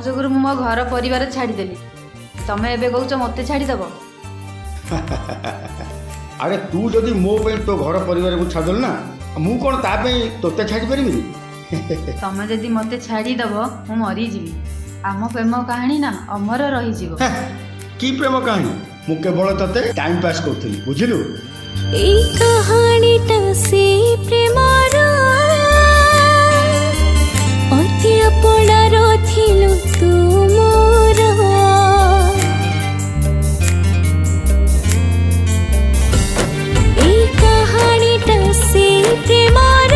जोगुरु मो घर परिवार छाड़देली तमे एबे कहूच मते छाड़ीदेव। अरे तू जदि मो पे तो घर परिवार को छाड़ल ना मु कौन ता पे तोते छाड़ी परिबी। तमे जदि मते छाड़ीदेव मु मरीजी। आम प्रेम कहानी ना अमर रही। की प्रेम कहानी मु केवल तोते टाइम पास करथली बुझिलु। ए कहानी ता से प्रेमर अति अपना रथिलु तू मोर। ए कहानी ता से प्रेमर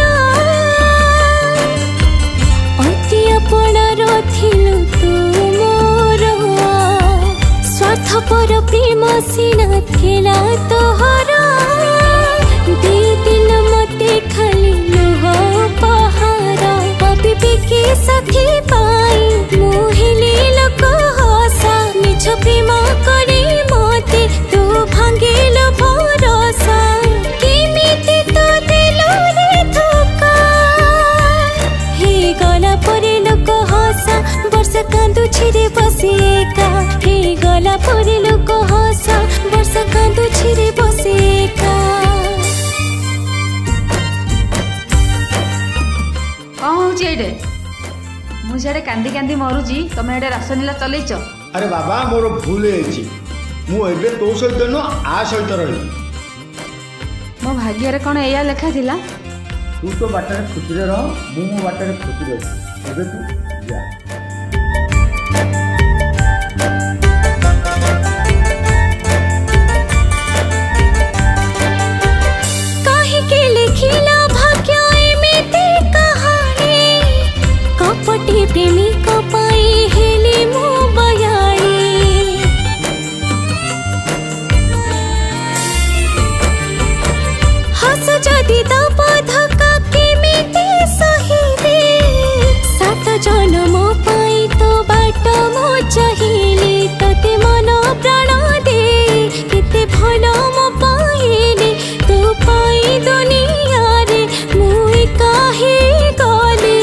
अति अपना रथिलु तू मोर। स्वार्थपर प्रेम सिना थिला तोहर दे दिल मते खाली लुह पहाड़। अभी के सखी पाई मोहिले लोक हसा मिछ प्रेम करे मते तू भांगेल भरोसा। केमिति तो दिलो रे धोखा हे गला परे लोक हसा वर्ष कांदु छिरे बसेका। हे गला परे लोक हसा वर्ष कांदु छिरे बसेका। कौन हूँ ये मुझे कांदी कांदी मरुची तमें ये रासलीला चलैच। अरे बाबा मोर भूल है मु एबे तो सहित न आ सहित रही। मो भाग्य कौन या लेखा थिला। तू तो बाटर खुशी रह मु मो बाटर खुशी रही। एबे तू जा। काहे के लिखिला भाग्य एमिति कहानी कपटी प्रेमी कपाई हेली मो बयाई। हस जदि दब धक्का केमिति सहिबे। सात जन्म पाई तो बाट मो चाहिली तते मन प्राण दे केते भल मो पाइली तू पाई दुनिया रे मुई काहे गली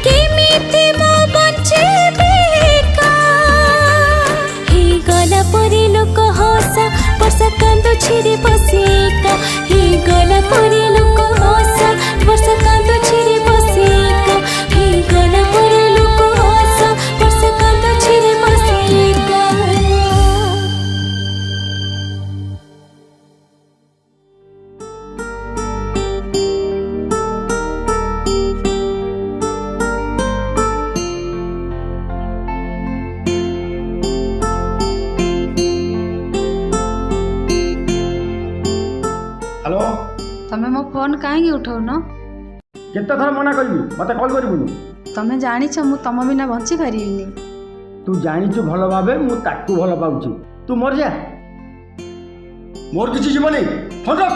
केमिति मो बंचे बेका। हे गला परे लोक हसा वर्षा कांदो छिरे बसेका। हे गला परे लोक हसा वर्षा कांदो छिरे बसेका। हे गला परे लोक हसा वर्षा कांदो छिरे बसेका। हेलो तमे मो फोन कहीं उठाउन। केते थर मना करबी मते कॉल करबुनी। तमे जानिछ मु तम बिना बंची पारिबिनी। तू जानिछु भल भाबे मु ताकू भल पाउची तू मर जा मोर किछि जीवनी फोन रख।